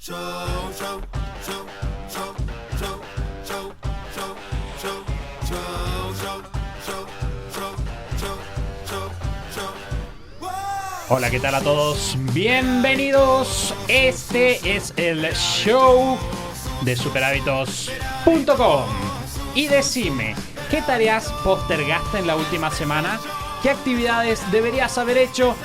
Hola, ¿qué tal a todos? Bienvenidos. Este es el show de superhábitos.com. Y decime, ¿qué tareas postergaste en la última semana? ¿Qué actividades deberías haber hecho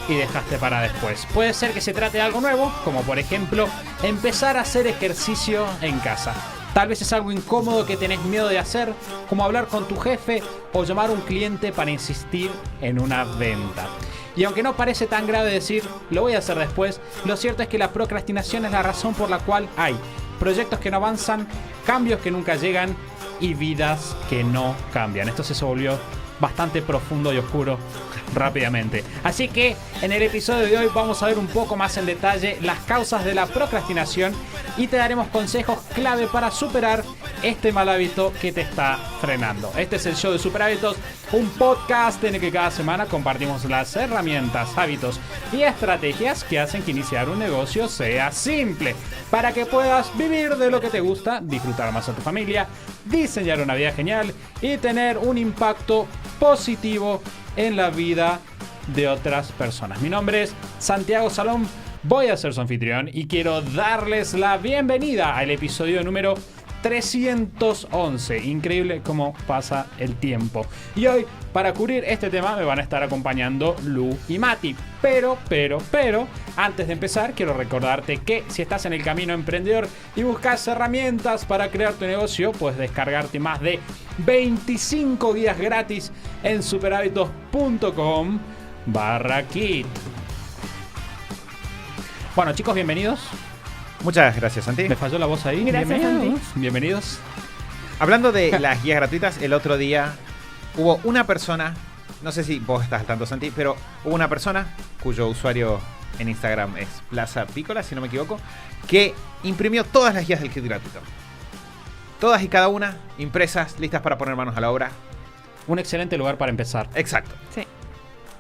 y dejaste para después? Puede ser que se trate de algo nuevo, como por ejemplo empezar a hacer ejercicio en casa. Tal vez es algo incómodo que tenés miedo de hacer, como hablar con tu jefe o llamar a un cliente para insistir en una venta. Y aunque no parece tan grave decir, lo voy a hacer después, lo cierto es que la procrastinación es la razón por la cual hay proyectos que no avanzan, cambios que nunca llegan y vidas que no cambian. Esto se volvió bastante profundo y oscuro rápidamente. Así que en el episodio de hoy vamos a ver un poco más en detalle las causas de la procrastinación y te daremos consejos clave para superar este mal hábito que te está frenando. Este es el show de Super Hábitos, un podcast en el que cada semana compartimos las herramientas, hábitos y estrategias que hacen que iniciar un negocio sea simple, para que puedas vivir de lo que te gusta, disfrutar más a tu familia, diseñar una vida genial y tener un impacto positivo en la vida de otras personas. Mi nombre es Santiago Salom, voy a ser su anfitrión y quiero darles la bienvenida al episodio número 311. Increíble cómo pasa el tiempo. Y hoy, para cubrir este tema, me van a estar acompañando Lu y Mati. Pero, antes de empezar, quiero recordarte que si estás en el camino emprendedor y buscas herramientas para crear tu negocio, puedes descargarte más de 25 guías gratis en superhábitos.com/kit. Bueno, chicos, bienvenidos. Muchas gracias, Santi. Me falló la voz ahí. Gracias, Santi. Bienvenidos. Hablando de las guías gratuitas, el otro día hubo una persona, no sé si vos estás al tanto, Santi, pero hubo una persona cuyo usuario en Instagram es Plaza Pícola, si no me equivoco, que imprimió todas las guías del kit gratuito. Todas y cada una impresas, listas para poner manos a la obra. Un excelente lugar para empezar. Exacto. Sí.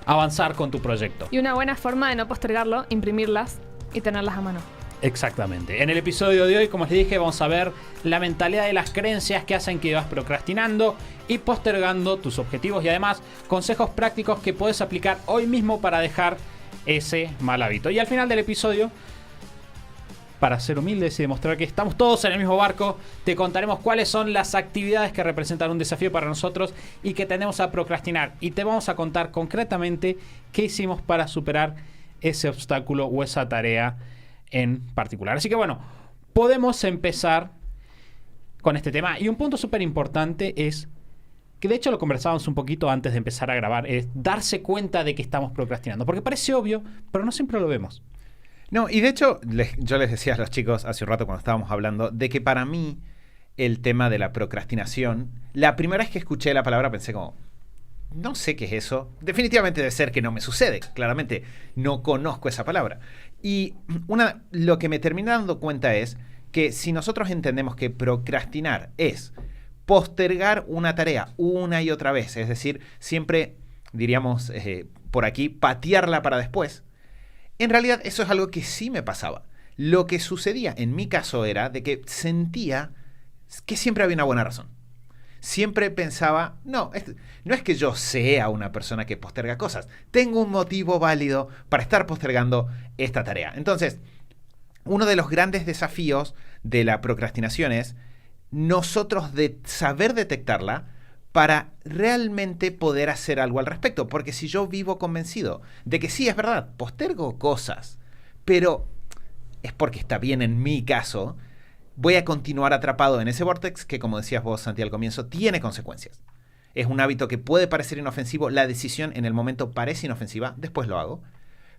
Avanzar con tu proyecto. Y una buena forma de no postergarlo, imprimirlas y tenerlas a mano. Exactamente. En el episodio de hoy, como les dije, vamos a ver la mentalidad de las creencias que hacen que vas procrastinando y postergando tus objetivos, y además consejos prácticos que puedes aplicar hoy mismo para dejar ese mal hábito. Y al final del episodio, para ser humildes y demostrar que estamos todos en el mismo barco, te contaremos cuáles son las actividades que representan un desafío para nosotros y que tendemos a procrastinar. Y te vamos a contar concretamente qué hicimos para superar ese obstáculo o esa tarea en particular. Así que bueno, podemos empezar con este tema. Y un punto súper importante es, que de hecho lo conversábamos un poquito antes de empezar a grabar, es darse cuenta de que estamos procrastinando. Porque parece obvio, pero no siempre lo vemos. No, y de hecho, yo les decía a los chicos hace un rato cuando estábamos hablando, de que para mí el tema de la procrastinación, la primera vez que escuché la palabra pensé como, no sé qué es eso. Definitivamente debe ser que no me sucede. Claramente no conozco esa palabra. Y lo que me terminé dando cuenta es que si nosotros entendemos que procrastinar es postergar una tarea una y otra vez, es decir, siempre, diríamos por aquí, patearla para después, en realidad eso es algo que sí me pasaba. Lo que sucedía en mi caso era de que sentía que siempre había una buena razón. Siempre pensaba, no es que yo sea una persona que posterga cosas. Tengo un motivo válido para estar postergando esta tarea. Entonces, uno de los grandes desafíos de la procrastinación es nosotros de saber detectarla para realmente poder hacer algo al respecto. Porque si yo vivo convencido de que sí, es verdad, postergo cosas, pero es porque está bien en mi caso, voy a continuar atrapado en ese vórtex que, como decías vos, Santi, al comienzo, tiene consecuencias. Es un hábito que puede parecer inofensivo. La decisión en el momento parece inofensiva, después lo hago.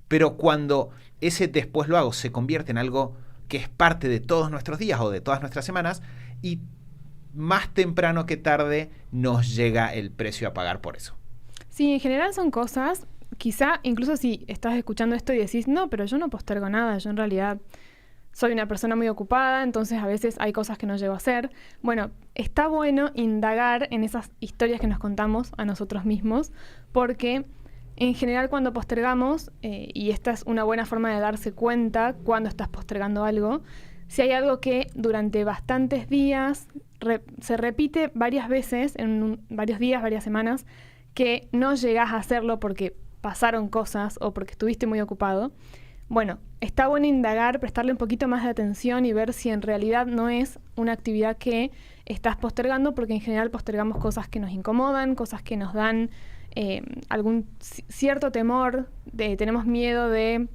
Pero cuando ese después lo hago se convierte en algo que es parte de todos nuestros días o de todas nuestras semanas, y más temprano que tarde nos llega el precio a pagar por eso. Sí, en general son cosas, quizá incluso si estás escuchando esto y decís, no, pero yo no postergo nada, yo en realidad soy una persona muy ocupada, entonces a veces hay cosas que no llego a hacer. Bueno, está bueno indagar en esas historias que nos contamos a nosotros mismos, porque En general, cuando postergamos, y esta es una buena forma de darse cuenta cuando estás postergando algo, si hay algo que durante bastantes días se repite varias veces, varios días, varias semanas, que no llegás a hacerlo porque pasaron cosas o porque estuviste muy ocupado, bueno, está bueno indagar, prestarle un poquito más de atención y ver si en realidad no es una actividad que estás postergando, porque en general postergamos cosas que nos incomodan, cosas que nos dan algún cierto temor, tenemos miedo de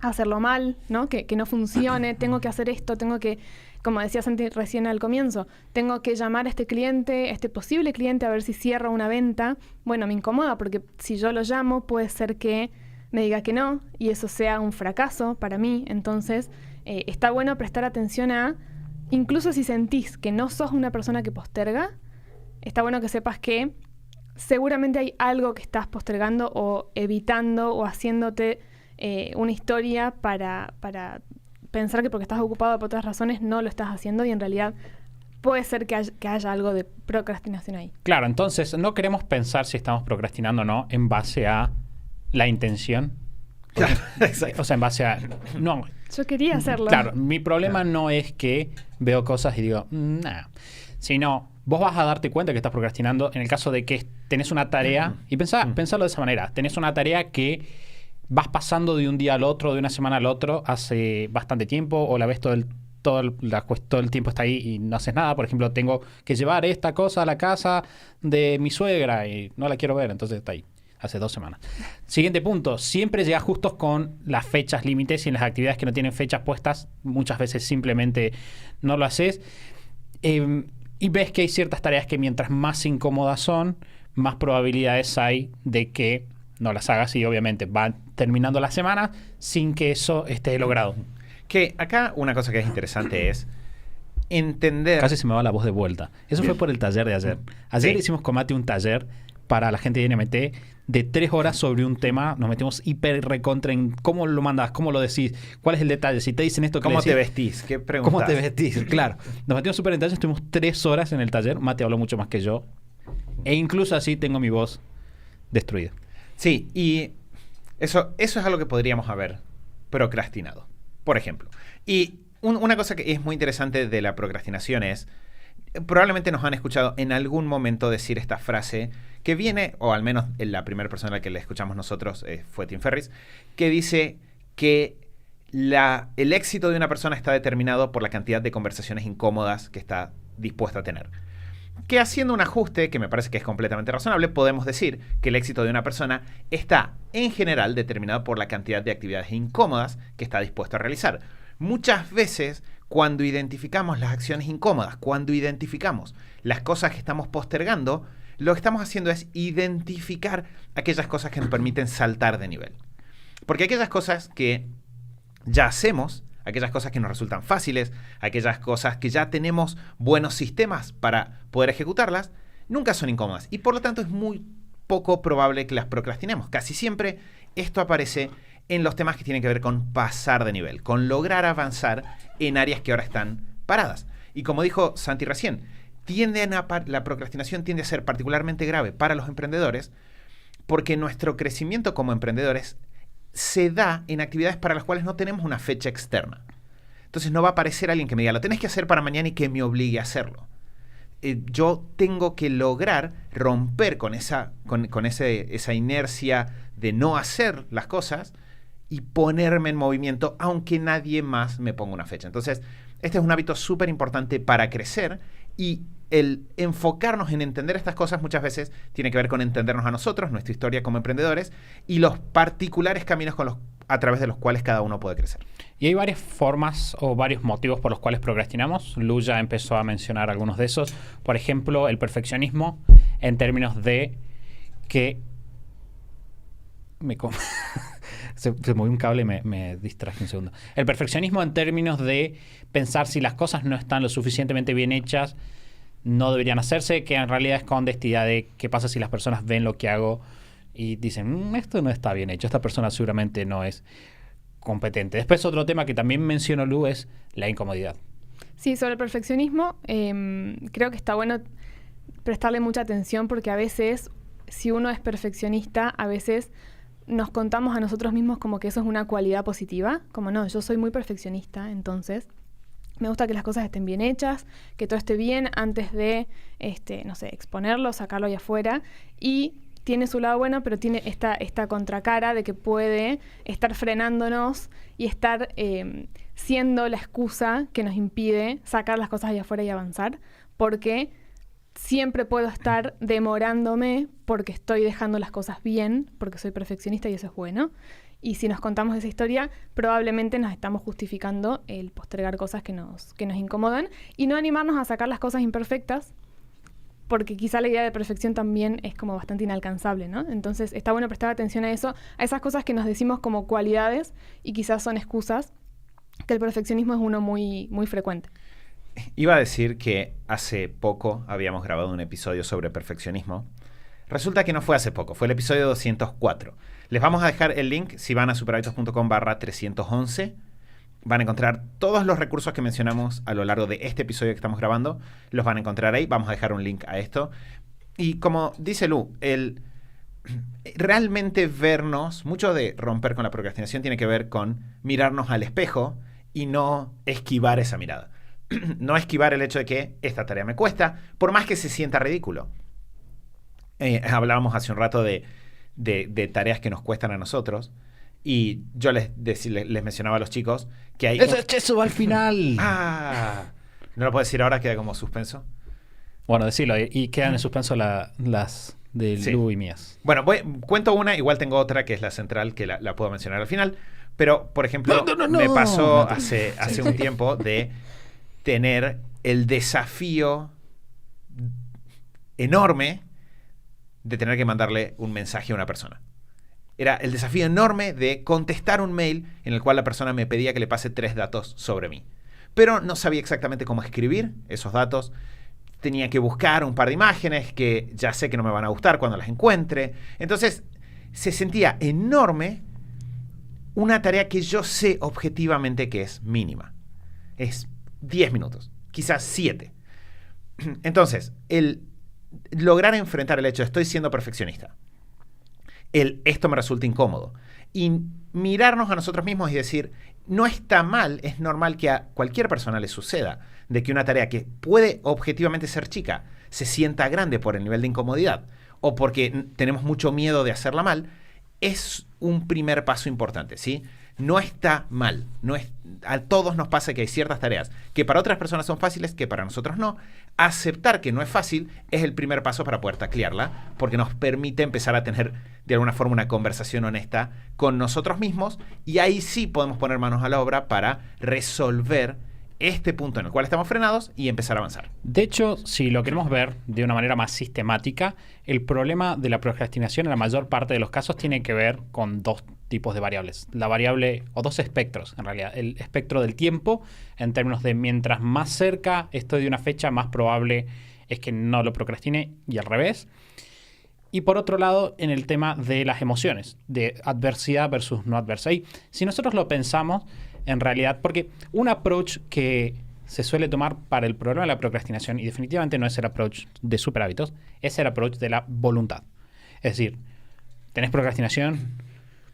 hacerlo mal, ¿no? Que no funcione, tengo que hacer esto, tengo que, como decía Santi recién al comienzo, tengo que llamar a este cliente, este posible cliente, a ver si cierra una venta. Bueno, me incomoda porque si yo lo llamo puede ser que me diga que no y eso sea un fracaso para mí. Entonces, está bueno prestar atención a, incluso si sentís que no sos una persona que posterga, está bueno que sepas que seguramente hay algo que estás postergando o evitando o haciéndote una historia para pensar que porque estás ocupado por otras razones no lo estás haciendo y en realidad puede ser que haya algo de procrastinación ahí. Claro, entonces no queremos pensar si estamos procrastinando o no en base a la intención. Claro, exacto. O sea, en base a... No. Yo quería hacerlo. Claro, mi problema no es que veo cosas y digo, nah, sino vos vas a darte cuenta que estás procrastinando en el caso de que tenés una tarea, y pensalo de esa manera, tenés una tarea que vas pasando de un día al otro, de una semana al otro, hace bastante tiempo, o la ves todo el tiempo está ahí y no haces nada. Por ejemplo, tengo que llevar esta cosa a la casa de mi suegra y no la quiero ver, entonces está ahí. Hace 2 semanas. Siguiente punto. Siempre llegas justos con las fechas límites y en las actividades que no tienen fechas puestas, muchas veces simplemente no lo haces. Y ves que hay ciertas tareas que mientras más incómodas son, más probabilidades hay de que no las hagas y obviamente van terminando la semana sin que eso esté logrado. Que acá una cosa que es interesante es entender... Casi se me va la voz de vuelta. Eso fue por el taller de ayer. Ayer hicimos con Mati un taller para la gente de NMT de 3 horas sobre un tema. Nos metimos hiper recontra en cómo lo mandas, cómo lo decís, cuál es el detalle. Si te dicen esto, ¿cómo te vestís? ¿Qué preguntas? ¿Cómo te vestís? Claro. Nos metimos súper en detalle. Estuvimos 3 horas en el taller. Mati habló mucho más que yo. E incluso así tengo mi voz destruida. Sí, y eso es algo que podríamos haber procrastinado, por ejemplo. Y una cosa que es muy interesante de la procrastinación es, probablemente nos han escuchado en algún momento decir esta frase que viene, o al menos la primera persona a la que le escuchamos nosotros fue Tim Ferriss, que dice que el éxito de una persona está determinado por la cantidad de conversaciones incómodas que está dispuesta a tener. Que haciendo un ajuste, que me parece que es completamente razonable, podemos decir que el éxito de una persona está en general determinado por la cantidad de actividades incómodas que está dispuesto a realizar. Muchas veces, cuando identificamos las acciones incómodas, cuando identificamos las cosas que estamos postergando, lo que estamos haciendo es identificar aquellas cosas que nos permiten saltar de nivel. Porque aquellas cosas que ya hacemos, aquellas cosas que nos resultan fáciles, aquellas cosas que ya tenemos buenos sistemas para poder ejecutarlas, nunca son incómodas. Y por lo tanto es muy poco probable que las procrastinemos. Casi siempre esto aparece en los temas que tienen que ver con pasar de nivel, con lograr avanzar en áreas que ahora están paradas. Y como dijo Santi recién, la procrastinación tiende a ser particularmente grave para los emprendedores porque nuestro crecimiento como emprendedores se da en actividades para las cuales no tenemos una fecha externa. Entonces no va a aparecer alguien que me diga, lo tenés que hacer para mañana y que me obligue a hacerlo. Yo tengo que lograr romper con esa inercia de no hacer las cosas y ponerme en movimiento aunque nadie más me ponga una fecha. Entonces, este es un hábito súper importante para crecer y el enfocarnos en entender estas cosas muchas veces tiene que ver con entendernos a nosotros, nuestra historia como emprendedores y los particulares caminos a través de los cuales cada uno puede crecer. Y hay varias formas o varios motivos por los cuales procrastinamos. Lu ya empezó a mencionar algunos de esos. Por ejemplo, el perfeccionismo en términos de que... se movió un cable y me distraje un segundo. El perfeccionismo en términos de pensar si las cosas no están lo suficientemente bien hechas, no deberían hacerse, que en realidad esconde esta idea de qué pasa si las personas ven lo que hago y dicen, esto no está bien hecho, esta persona seguramente no es competente. Después otro tema que también mencionó Lu es la incomodidad. Sí, sobre el perfeccionismo, creo que está bueno prestarle mucha atención porque a veces si uno es perfeccionista, a veces nos contamos a nosotros mismos como que eso es una cualidad positiva, como no, yo soy muy perfeccionista, entonces me gusta que las cosas estén bien hechas, que todo esté bien antes de, no sé, exponerlo, sacarlo allá afuera. Y tiene su lado bueno, pero tiene esta contracara de que puede estar frenándonos y estar siendo la excusa que nos impide sacar las cosas allá afuera y avanzar, porque siempre puedo estar demorándome porque estoy dejando las cosas bien, porque soy perfeccionista y eso es bueno. Y si nos contamos esa historia, probablemente nos estamos justificando el postergar cosas que nos incomodan y no animarnos a sacar las cosas imperfectas, porque quizá la idea de perfección también es como bastante inalcanzable, ¿no? Entonces está bueno prestar atención a eso, a esas cosas que nos decimos como cualidades y quizás son excusas, que el perfeccionismo es uno muy, muy frecuente. Iba a decir que hace poco habíamos grabado un episodio sobre perfeccionismo. Resulta que no fue hace poco, fue el episodio 204. Les vamos a dejar el link si van a superhábitos.com/311. Van a encontrar todos los recursos que mencionamos a lo largo de este episodio que estamos grabando. Los van a encontrar ahí. Vamos a dejar un link a esto. Y como dice Lu, realmente vernos, mucho de romper con la procrastinación tiene que ver con mirarnos al espejo y no esquivar esa mirada. No esquivar el hecho de que esta tarea me cuesta, por más que se sienta ridículo. Hablábamos hace un rato de tareas que nos cuestan a nosotros. Y yo les mencionaba a los chicos que hay... ¡Eso va al final! No lo puedo decir ahora, queda como suspenso. Bueno, decilo. Y quedan en suspenso las de Lu y mías. Bueno, cuento una, igual tengo otra que es la central, que la puedo mencionar al final. Pero, por ejemplo, me pasó hace un tiempo de tener el desafío enorme de tener que mandarle un mensaje a una persona. Era el desafío enorme de contestar un mail en el cual la persona me pedía que le pase 3 datos sobre mí. Pero no sabía exactamente cómo escribir esos datos. Tenía que buscar un par de imágenes que ya sé que no me van a gustar cuando las encuentre. Entonces, se sentía enorme una tarea que yo sé objetivamente que es mínima. Es 10 minutos, quizás 7. Entonces, el lograr enfrentar el hecho de estoy siendo perfeccionista, esto me resulta incómodo, y mirarnos a nosotros mismos y decir, no está mal, es normal que a cualquier persona le suceda, de que una tarea que puede objetivamente ser chica se sienta grande por el nivel de incomodidad o porque tenemos mucho miedo de hacerla mal, es un primer paso importante, ¿sí? No está mal. A todos nos pasa que hay ciertas tareas que para otras personas son fáciles, que para nosotros no. Aceptar que no es fácil es el primer paso para poder taclearla, porque nos permite empezar a tener de alguna forma una conversación honesta con nosotros mismos, y ahí sí podemos poner manos a la obra para resolver este punto en el cual estamos frenados y empezar a avanzar. De hecho, si lo queremos ver de una manera más sistemática, el problema de la procrastinación en la mayor parte de los casos tiene que ver con 2 tipos de variables. La variable, o 2 espectros en realidad. El espectro del tiempo, en términos de mientras más cerca estoy de una fecha, más probable es que no lo procrastine, y al revés. Y por otro lado, en el tema de las emociones, de adversidad versus no adversidad. Y si nosotros lo pensamos, en realidad, porque un approach que se suele tomar para el problema de la procrastinación, y definitivamente no es el approach de superhábitos, es el approach de la voluntad. Es decir, tenés procrastinación,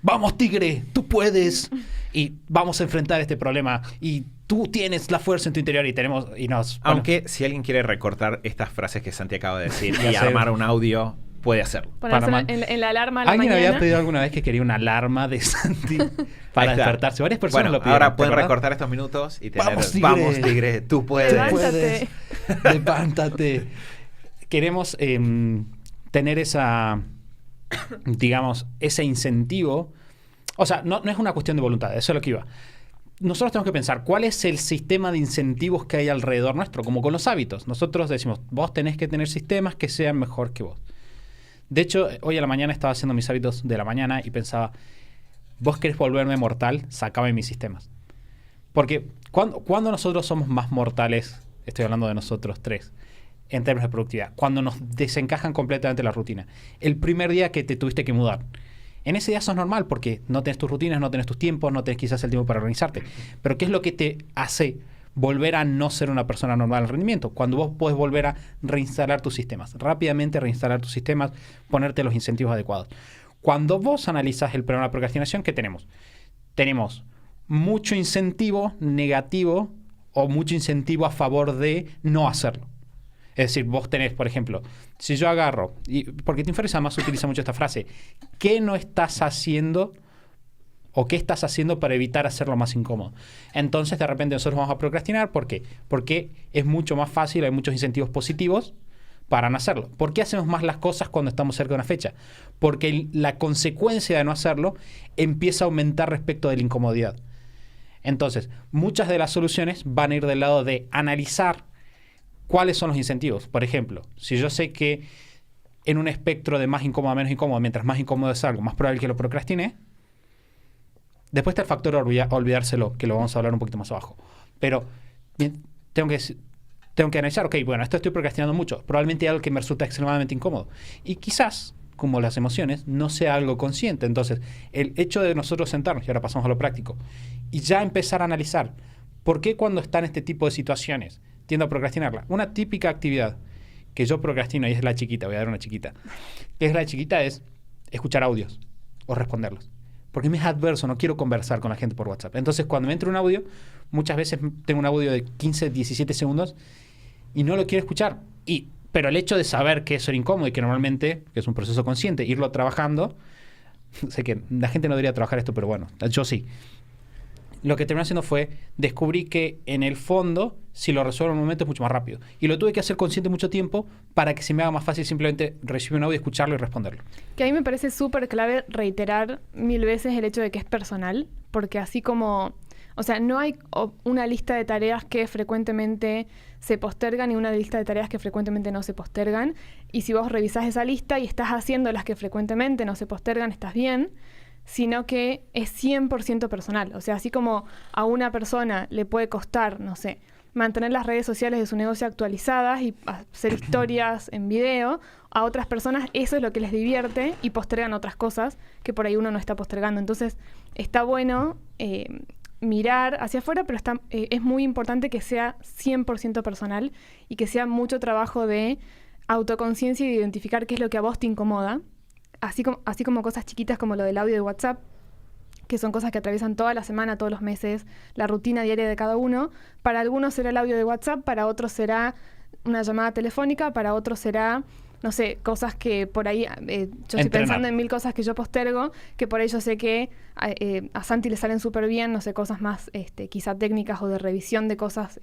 ¡vamos, tigre! ¡Tú puedes! Y vamos a enfrentar este problema. Y tú tienes la fuerza en tu interior Aunque si alguien quiere recortar estas frases que Santi acaba de decir y armar un audio, puede hacerlo. Ponerse en la alarma a la ¿Alguien mañana? había pedido alguna vez que quería una alarma de Santi para despertarse? Varias personas lo piden. Ahora pueden recortar estos minutos y tener... ¡Vamos, tigre! ¡Tú puedes! Levántate. ¡Levántate! Queremos tener ese incentivo. O sea, no es una cuestión de voluntad, eso es lo que iba. Nosotros tenemos que pensar cuál es el sistema de incentivos que hay alrededor nuestro, como con los hábitos. Nosotros decimos, vos tenés que tener sistemas que sean mejor que vos. De hecho, hoy a la mañana estaba haciendo mis hábitos de la mañana y pensaba, vos querés volverme mortal, sacame mis sistemas. Porque cuando nosotros somos más mortales, estoy hablando de nosotros 3, en términos de productividad, cuando nos desencajan completamente la rutina. El primer día que te tuviste que mudar. En ese día sos normal porque no tenés tus rutinas, no tenés tus tiempos, no tenés quizás el tiempo para organizarte. Pero ¿qué es lo que te hace volver a no ser una persona normal al rendimiento. Cuando vos podés volver a reinstalar tus sistemas, rápidamente reinstalar tus sistemas, ponerte los incentivos adecuados. Cuando vos analizás el problema de la procrastinación, ¿qué tenemos? Tenemos mucho incentivo negativo o mucho incentivo a favor de no hacerlo. Es decir, vos tenés, por ejemplo, si yo agarro, porque Tim Ferriss además utiliza mucho esta frase, ¿qué no estás haciendo o qué estás haciendo para evitar hacerlo más incómodo? Entonces, de repente nosotros vamos a procrastinar. ¿Por qué? Porque es mucho más fácil, hay muchos incentivos positivos para no hacerlo. ¿Por qué hacemos más las cosas cuando estamos cerca de una fecha? Porque la consecuencia de no hacerlo empieza a aumentar respecto de la incomodidad. Entonces, muchas de las soluciones van a ir del lado de analizar cuáles son los incentivos. Por ejemplo, si yo sé que en un espectro de más incómodo a menos incómodo, mientras más incómodo es algo, más probable que lo procrastine. Después está el factor olvidárselo, que lo vamos a hablar un poquito más abajo. Pero tengo que analizar, ok, bueno, esto estoy procrastinando mucho. Probablemente hay algo que me resulta extremadamente incómodo. Y quizás, como las emociones, no sea algo consciente. Entonces, el hecho de nosotros sentarnos, y ahora pasamos a lo práctico, y ya empezar a analizar por qué cuando está en este tipo de situaciones tiendo a procrastinarla. Una típica actividad que yo procrastino, y es la chiquita, voy a dar una chiquita, que es la chiquita, es escuchar audios o responderlos. Porque me es adverso, no quiero conversar con la gente por WhatsApp. Entonces, cuando me entra un audio, muchas veces tengo un audio de 15, 17 segundos y no lo quiero escuchar. Pero el hecho de saber que eso era incómodo y que normalmente, que es un proceso consciente, irlo trabajando, sé que la gente no debería trabajar esto, pero bueno, yo sí. Lo que terminé haciendo fue descubrí que en el fondo, si lo resuelvo en un momento, es mucho más rápido. Y lo tuve que hacer consciente mucho tiempo para que se me haga más fácil simplemente recibir un audio, escucharlo y responderlo. Que a mí me parece súper clave reiterar 1000 veces el hecho de que es personal, porque así como, o sea, no hay una lista de tareas que frecuentemente se postergan y una lista de tareas que frecuentemente no se postergan. Y si vos revisás esa lista y estás haciendo las que frecuentemente no se postergan, estás bien, sino que es 100% personal. O sea, así como a una persona le puede costar, no sé, mantener las redes sociales de su negocio actualizadas y hacer historias en video, a otras personas eso es lo que les divierte y postergan otras cosas que por ahí uno no está postergando. Entonces, está bueno mirar hacia afuera, pero es muy importante que sea 100% personal y que sea mucho trabajo de autoconciencia y de identificar qué es lo que a vos te incomoda. Así como cosas chiquitas como lo del audio de WhatsApp, que son cosas que atraviesan toda la semana, todos los meses, la rutina diaria de cada uno. Para algunos será el audio de WhatsApp, para otros será una llamada telefónica, para otros será, no sé, cosas que por ahí, yo estoy pensando en 1000 cosas que yo postergo, que por ahí yo sé que a Santi le salen súper bien, no sé, cosas más quizá técnicas o de revisión de cosas.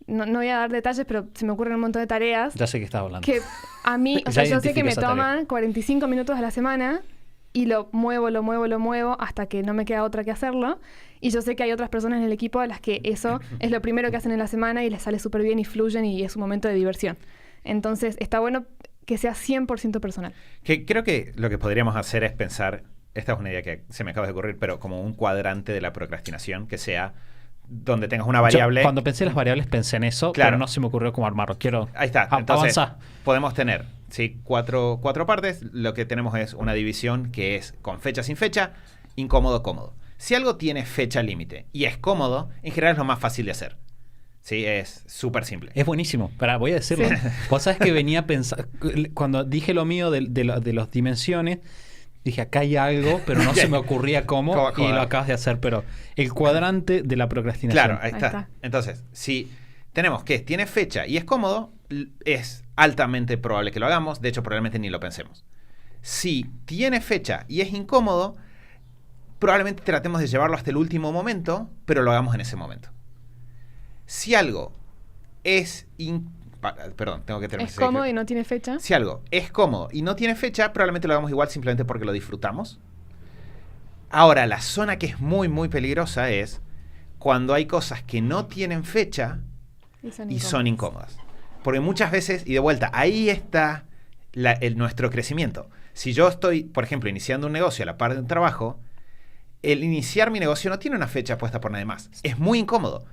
No voy a dar detalles, pero se me ocurren un montón de tareas. Ya sé que estás hablando. Que a mí, o sea, yo sé que me toman 45 minutos a la semana y lo muevo hasta que no me queda otra que hacerlo. Y yo sé que hay otras personas en el equipo a las que eso es lo primero que hacen en la semana y les sale súper bien y fluyen y es un momento de diversión. Entonces, está bueno que sea 100% personal. Que creo que lo que podríamos hacer es pensar, esta es una idea que se me acaba de ocurrir, pero como un cuadrante de la procrastinación que sea donde tengas una variable. Yo, cuando pensé en las variables pensé en eso, claro, pero no se me ocurrió cómo armarlo. Ahí está. Entonces, avanzar. Podemos tener, ¿sí?, cuatro partes. Lo que tenemos es una división que es con fecha, sin fecha, incómodo, cómodo. Si algo tiene fecha límite y es cómodo, en general es lo más fácil de hacer. Sí, es súper simple. Es buenísimo. Voy a decirlo. Sí. Vos sabés que venía a pensar, cuando dije lo mío de las dimensiones, dije, acá hay algo, pero no se me ocurría cómo, y lo acabas de hacer. Pero el cuadrante de la procrastinación. Claro, ahí está. Entonces, si tenemos que tiene fecha y es cómodo, es altamente probable que lo hagamos. De hecho, probablemente ni lo pensemos. Si tiene fecha y es incómodo, probablemente tratemos de llevarlo hasta el último momento, pero lo hagamos en ese momento. Si algo es tengo que terminar. ¿Es cómodo y no tiene fecha? Si algo es cómodo y no tiene fecha, probablemente lo hagamos igual simplemente porque lo disfrutamos. Ahora, la zona que es muy, muy peligrosa es cuando hay cosas que no tienen fecha y son incómodas. Porque muchas veces, y de vuelta, ahí está nuestro crecimiento. Si yo estoy, por ejemplo, iniciando un negocio a la par de un trabajo, el iniciar mi negocio no tiene una fecha puesta por nadie más. Es muy incómodo.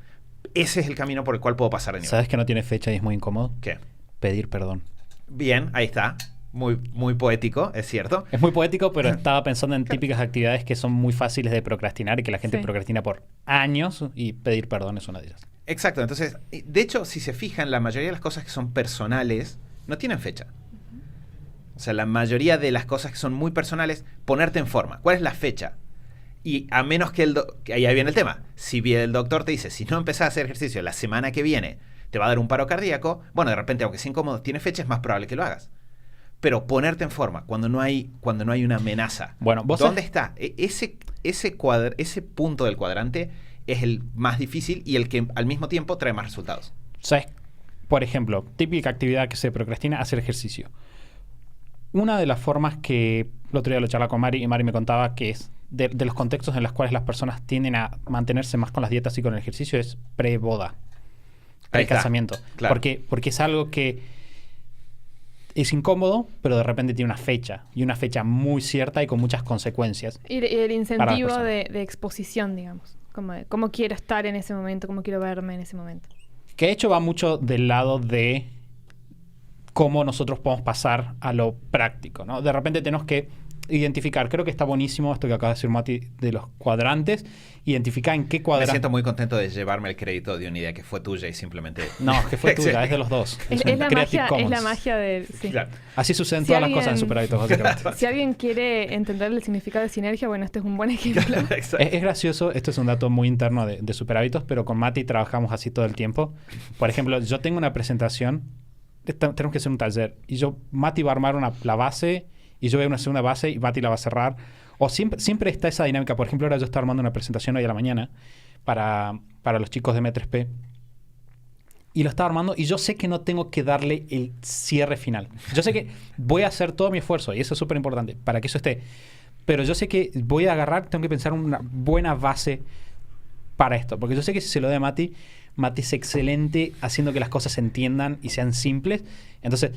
Ese es el camino por el cual puedo pasar de nivel. ¿Sabes que no tiene fecha y es muy incómodo? ¿Qué? Pedir perdón. Bien, ahí está. muy, muy poético, es cierto. Es muy poético, pero estaba pensando en típicas actividades que son muy fáciles de procrastinar y que la gente Sí. procrastina por años, y pedir perdón es una de ellas. Exacto, entonces, de hecho, si se fijan, la mayoría de las cosas que son personales no tienen fecha. O sea, la mayoría de las cosas que son muy personales, ponerte en forma. ¿Cuál es la fecha? Y a menos que que ahí viene el tema. Si bien el doctor te dice, si no empezás a hacer ejercicio la semana que viene, te va a dar un paro cardíaco, bueno, de repente, aunque sea incómodo, tiene fecha, es más probable que lo hagas. Pero ponerte en forma cuando no hay una amenaza. Bueno, vos ¿dónde sabés- está? Ese punto del cuadrante es el más difícil y el que al mismo tiempo trae más resultados. ¿Sabes? Por ejemplo, típica actividad que se procrastina, hacer ejercicio. Una de las formas que el otro día lo charlaba con Mari y Mari me contaba que es de los contextos en los cuales las personas tienden a mantenerse más con las dietas y con el ejercicio es pre-boda, Ahí está, pre-casamiento. claro. Porque es algo que es incómodo, pero de repente tiene una fecha, y una fecha muy cierta y con muchas consecuencias. Y el Para incentivo las de exposición, digamos. Como de cómo quiero estar en ese momento, cómo quiero verme en ese momento. Que de hecho va mucho del lado de cómo nosotros podemos pasar a lo práctico, ¿no? De repente tenemos que identificar, creo que está buenísimo esto que acaba de decir Mati de los cuadrantes, identificar en qué Me cuadrante... siento muy contento de llevarme el crédito de una idea que fue tuya y simplemente... No, que fue tuya, es de los dos. Es un la Creative magia, es Commons. la magia de... Sí. Claro. Así suceden Si todas las cosas en alguien- Super Hábitos, básicamente. Si alguien quiere entender el significado de sinergia, bueno, este es un buen ejemplo. Exacto. Es gracioso, esto es un dato muy interno de Super Hábitos, pero con Mati trabajamos así todo el tiempo. Por ejemplo, yo tengo una presentación, tenemos que hacer un taller, y Mati va a armar la base, y yo voy a una segunda base, y Mati la va a cerrar. O siempre está esa dinámica. Por ejemplo, ahora yo estoy armando una presentación hoy a la mañana para los chicos de M3P. Y lo estaba armando, y yo sé que no tengo que darle el cierre final. Yo sé que voy a hacer todo mi esfuerzo, y eso es súper importante, para que eso esté. Pero yo sé que voy a agarrar, tengo que pensar una buena base para esto. Porque yo sé que si se lo doy a Mati es excelente haciendo que las cosas se entiendan y sean simples. Entonces,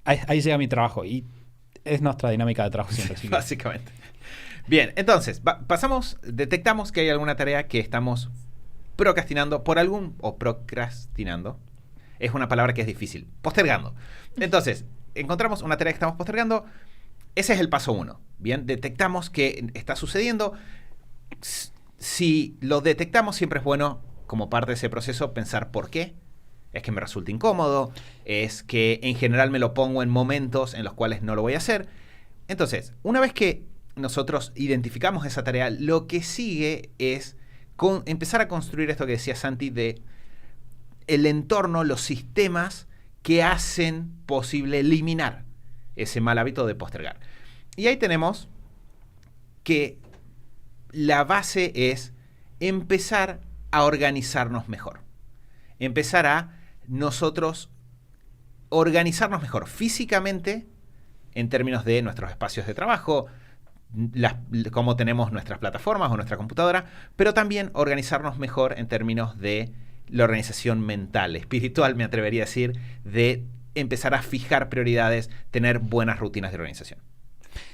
ahí llega mi trabajo. Y es nuestra dinámica de trabajo siempre. así que- Básicamente. Bien, entonces, detectamos que hay alguna tarea que estamos procrastinando o procrastinando. Es una palabra que es difícil. Postergando. Entonces, encontramos una tarea que estamos postergando. Ese es el paso 1. Bien, detectamos que está sucediendo. Si lo detectamos, siempre es bueno, como parte de ese proceso, pensar por qué. Es que me resulta incómodo, es que en general me lo pongo en momentos en los cuales no lo voy a hacer. Entonces, una vez que nosotros identificamos esa tarea, lo que sigue es empezar a construir esto que decía Santi de el entorno, los sistemas que hacen posible eliminar ese mal hábito de postergar. Y ahí tenemos que la base es empezar a organizarnos mejor. Empezar a nosotros organizarnos mejor físicamente en términos de nuestros espacios de trabajo, cómo tenemos nuestras plataformas o nuestra computadora, pero también organizarnos mejor en términos de la organización mental, espiritual, me atrevería a decir, de empezar a fijar prioridades, tener buenas rutinas de organización.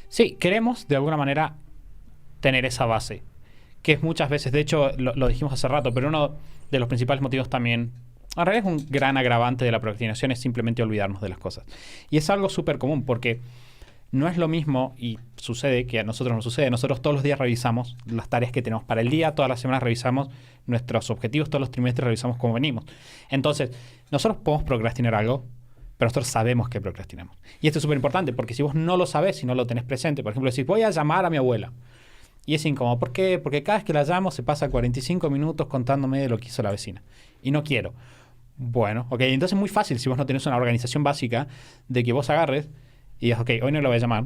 Sí, queremos de alguna manera tener esa base, que es muchas veces, de hecho lo dijimos hace rato, pero uno de los principales motivos también, en realidad es un gran agravante de la procrastinación, es simplemente olvidarnos de las cosas. Y es algo súper común porque no es lo mismo, y sucede que a nosotros nos sucede, nosotros todos los días revisamos las tareas que tenemos para el día, todas las semanas revisamos nuestros objetivos, todos los trimestres revisamos cómo venimos. Entonces, nosotros podemos procrastinar algo, pero nosotros sabemos que procrastinamos. Y esto es súper importante, porque si vos no lo sabés, si no lo tenés presente, por ejemplo, decís, voy a llamar a mi abuela, y es incómodo. ¿Por qué? Porque cada vez que la llamo se pasa 45 minutos contándome de lo que hizo la vecina. Y no quiero. Bueno, ok, entonces es muy fácil si vos no tenés una organización básica de que vos agarres y digas, ok, hoy no la voy a llamar.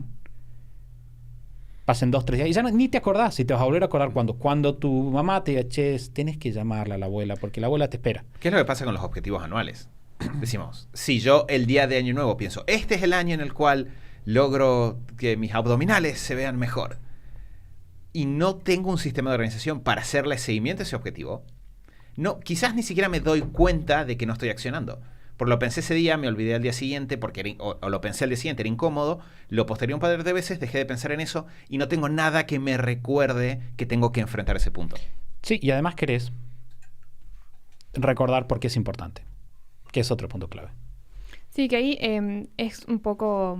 Pasen 2, 3 días y ya ni te acordás. Si te vas a volver a acordar cuando tu mamá te diga, che, tenés que llamarla a la abuela porque la abuela te espera. ¿Qué es lo que pasa con los objetivos anuales? Decimos, si yo el día de Año Nuevo pienso, este es el año en el cual logro que mis abdominales se vean mejor, y no tengo un sistema de organización para hacerle seguimiento a ese objetivo, no, quizás ni siquiera me doy cuenta de que no estoy accionando. Porque lo pensé ese día, me olvidé al día siguiente, o lo pensé al día siguiente, era incómodo, lo postergué un par de veces, dejé de pensar en eso y no tengo nada que me recuerde que tengo que enfrentar ese punto. Sí, y además querés recordar por qué es importante, que es otro punto clave. Sí, que ahí es un poco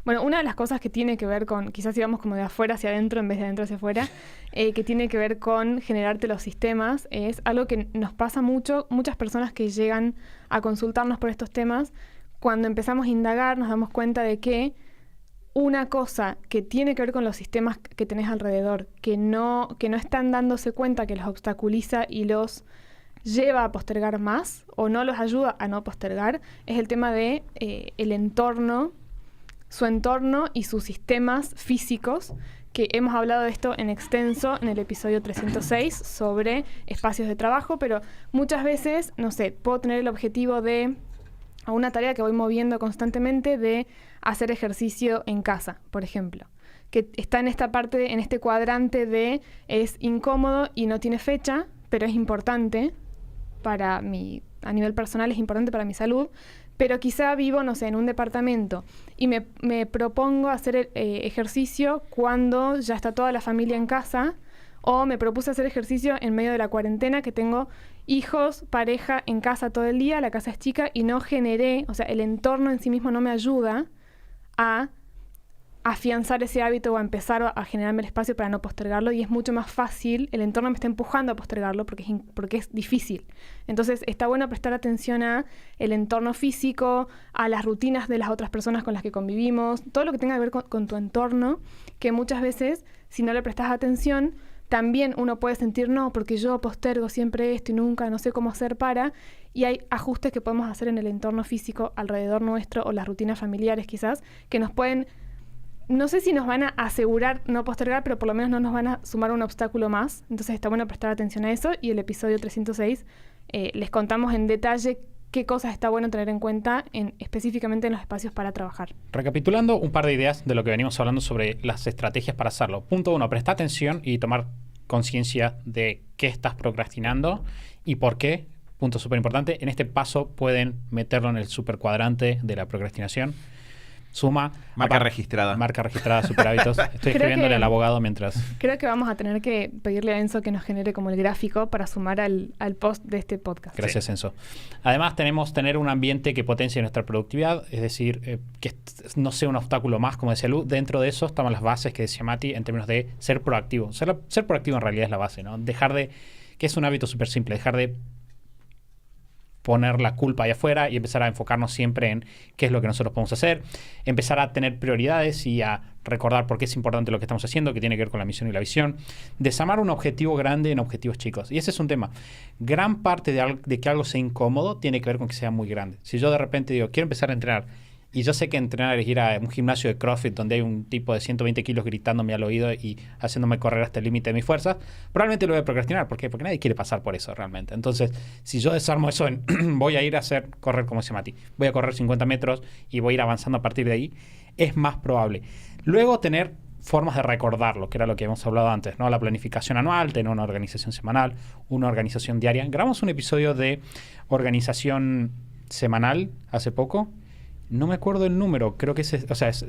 Bueno, una de las cosas que tiene que ver con, quizás si vamos como de afuera hacia adentro en vez de adentro hacia afuera, que tiene que ver con generarte los sistemas, es algo que nos pasa mucho. Muchas personas que llegan a consultarnos por estos temas, cuando empezamos a indagar nos damos cuenta de que una cosa que tiene que ver con los sistemas que tenés alrededor, que no están dándose cuenta, que los obstaculiza y los lleva a postergar más o no los ayuda a no postergar, es el tema de el entorno, su entorno y sus sistemas físicos, que hemos hablado de esto en extenso en el episodio 306 sobre espacios de trabajo, pero muchas veces, no sé, puedo tener el objetivo de a una tarea que voy moviendo constantemente de hacer ejercicio en casa, por ejemplo, que está en esta parte, en este cuadrante de es incómodo y no tiene fecha, pero es importante para mí, a nivel personal es importante para mi salud, pero quizá vivo, no sé, en un departamento y me propongo hacer ejercicio cuando ya está toda la familia en casa, o me propuse hacer ejercicio en medio de la cuarentena, que tengo hijos, pareja en casa todo el día, la casa es chica y no generé, o sea, el entorno en sí mismo no me ayuda a afianzar ese hábito o a empezar a generarme el espacio para no postergarlo, y es mucho más fácil, el entorno me está empujando a postergarlo porque es difícil. Entonces está bueno prestar atención a el entorno físico, a las rutinas de las otras personas con las que convivimos, todo lo que tenga que ver con tu entorno, que muchas veces, si no le prestas atención, también uno puede sentir, no, porque yo postergo siempre esto y nunca, no sé cómo hacer para, y hay ajustes que podemos hacer en el entorno físico alrededor nuestro, o las rutinas familiares quizás, que nos pueden, no sé si nos van a asegurar no postergar, pero por lo menos no nos van a sumar un obstáculo más. Entonces está bueno prestar atención a eso, y el episodio 306 les contamos en detalle qué cosas está bueno tener en cuenta específicamente en los espacios para trabajar. Recapitulando un par de ideas de lo que venimos hablando sobre las estrategias para hacerlo. Punto 1, prestar atención y tomar conciencia de qué estás procrastinando y por qué. Punto súper importante. En este paso pueden meterlo en el supercuadrante de la procrastinación. Suma. Marca registrada. Marca registrada, Superhábitos. Estoy escribiéndole al abogado mientras. Creo que vamos a tener que pedirle a Enzo que nos genere como el gráfico para sumar al post de este podcast. Gracias, sí. Enzo. Además, tenemos tener un ambiente que potencie nuestra productividad, es decir, que no sea un obstáculo más, como decía Lu. Dentro de eso están las bases que decía Mati en términos de ser proactivo. Ser proactivo en realidad es la base, ¿no? Dejar de, que es un hábito súper simple, dejar de poner la culpa ahí afuera y empezar a enfocarnos siempre en qué es lo que nosotros podemos hacer, empezar a tener prioridades y a recordar por qué es importante lo que estamos haciendo, que tiene que ver con la misión y la visión, desarmar un objetivo grande en objetivos chicos. Y ese es un tema. Gran parte de que algo sea incómodo tiene que ver con que sea muy grande. Si yo de repente digo, quiero empezar a entrenar, y yo sé que entrenar es ir a un gimnasio de CrossFit donde hay un tipo de 120 kilos gritándome al oído y haciéndome correr hasta el límite de mis fuerzas, probablemente lo voy a procrastinar. ¿Por qué? Porque nadie quiere pasar por eso realmente. Entonces, si yo desarmo eso en voy a ir a correr como dice Mati, voy a correr 50 metros y voy a ir avanzando a partir de ahí, es más probable. Luego tener formas de recordarlo, que era lo que hemos hablado antes, ¿no? La planificación anual, tener una organización semanal, una organización diaria. Grabamos un episodio de organización semanal hace poco. No me acuerdo el número, creo que es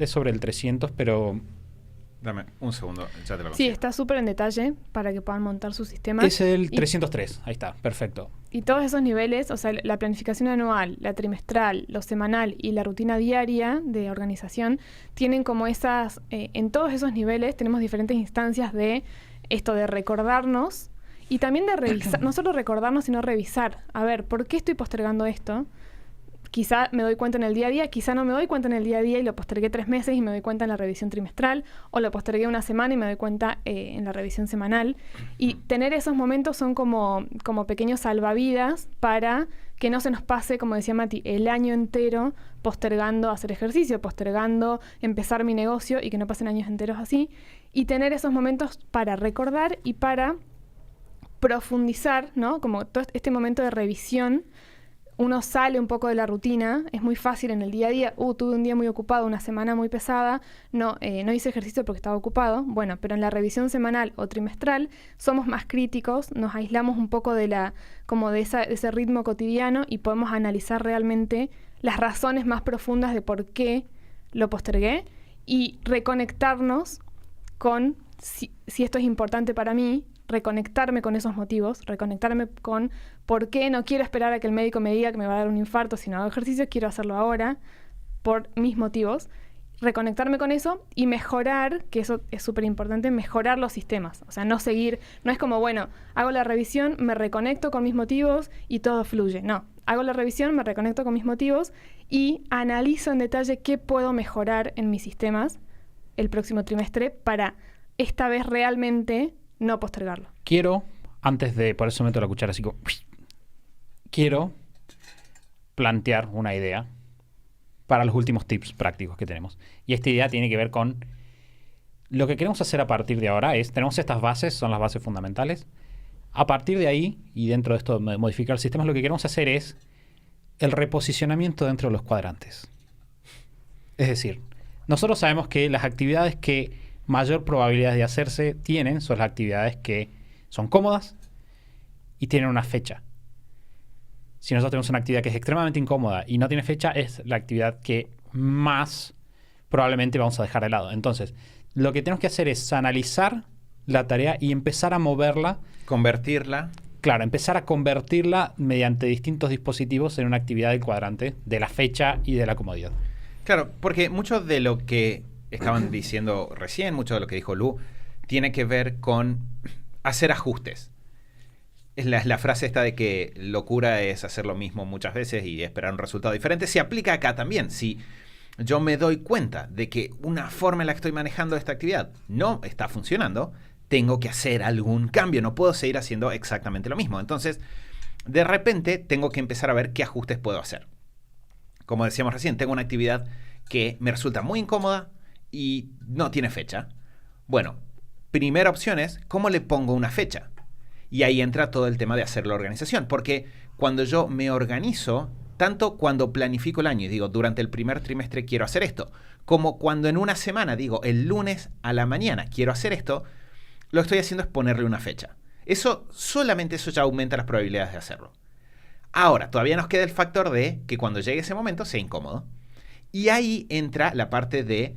sobre el 300, pero... Dame un segundo, ya te lo consigo. Sí, está súper en detalle para que puedan montar su sistema. Es el 303, ahí está, perfecto. Y todos esos niveles, o sea, la planificación anual, la trimestral, lo semanal y la rutina diaria de organización, tienen como esas... en todos esos niveles tenemos diferentes instancias de esto de recordarnos y también de revisar, no solo recordarnos, sino revisar. A ver, ¿por qué estoy postergando esto? Quizá me doy cuenta en el día a día, quizá no me doy cuenta en el día a día y lo postergué 3 meses y me doy cuenta en la revisión trimestral, o lo postergué una semana y me doy cuenta en la revisión semanal. Y tener esos momentos son como pequeños salvavidas para que no se nos pase, como decía Mati, el año entero postergando hacer ejercicio, postergando empezar mi negocio, y que no pasen años enteros así. Y tener esos momentos para recordar y para profundizar, ¿no? Como todo este momento de revisión. Uno sale un poco de la rutina, es muy fácil en el día a día, tuve un día muy ocupado, una semana muy pesada, no hice ejercicio porque estaba ocupado. Bueno, pero en la revisión semanal o trimestral somos más críticos, nos aislamos un poco de ese ritmo cotidiano y podemos analizar realmente las razones más profundas de por qué lo postergué y reconectarnos con si esto es importante para mí, reconectarme con esos motivos, reconectarme con por qué no quiero esperar a que el médico me diga que me va a dar un infarto si no hago ejercicio, quiero hacerlo ahora por mis motivos, reconectarme con eso y mejorar, que eso es súper importante, mejorar los sistemas. O sea, no seguir, no es como, bueno, hago la revisión, me reconecto con mis motivos y todo fluye. No, hago la revisión, me reconecto con mis motivos y analizo en detalle qué puedo mejorar en mis sistemas el próximo trimestre para esta vez realmente no postergarlo. Quiero, antes de, por eso meto la cuchara así como, quiero plantear una idea para los últimos tips prácticos que tenemos. Y esta idea tiene que ver con lo que queremos hacer a partir de ahora es, tenemos estas bases, son las bases fundamentales. A partir de ahí, y dentro de esto de modificar el sistema, lo que queremos hacer es el reposicionamiento dentro de los cuadrantes. Es decir, nosotros sabemos que las actividades que mayor probabilidad de hacerse tienen son las actividades que son cómodas y tienen una fecha. Si nosotros tenemos una actividad que es extremadamente incómoda y no tiene fecha, es la actividad que más probablemente vamos a dejar de lado. Entonces, lo que tenemos que hacer es analizar la tarea y empezar a moverla. Convertirla. Claro, empezar a convertirla mediante distintos dispositivos en una actividad del cuadrante de la fecha y de la comodidad. Claro, porque mucho de lo que estaban diciendo recién, mucho de lo que dijo Lu, tiene que ver con hacer ajustes. Es la frase esta de que locura es hacer lo mismo muchas veces y esperar un resultado diferente. Se aplica acá también. Si yo me doy cuenta de que una forma en la que estoy manejando esta actividad no está funcionando, tengo que hacer algún cambio. No puedo seguir haciendo exactamente lo mismo. Entonces, de repente, tengo que empezar a ver qué ajustes puedo hacer. Como decíamos recién, tengo una actividad que me resulta muy incómoda y no tiene fecha. Bueno, primera opción es, ¿cómo le pongo una fecha? Y ahí entra todo el tema de hacer la organización, porque cuando yo me organizo, tanto cuando planifico el año y digo, durante el primer trimestre quiero hacer esto, como cuando en una semana digo, el lunes a la mañana quiero hacer esto, lo que estoy haciendo es ponerle una fecha. Solamente eso ya aumenta las probabilidades de hacerlo. Ahora, todavía nos queda el factor de que cuando llegue ese momento sea incómodo. Y ahí entra la parte de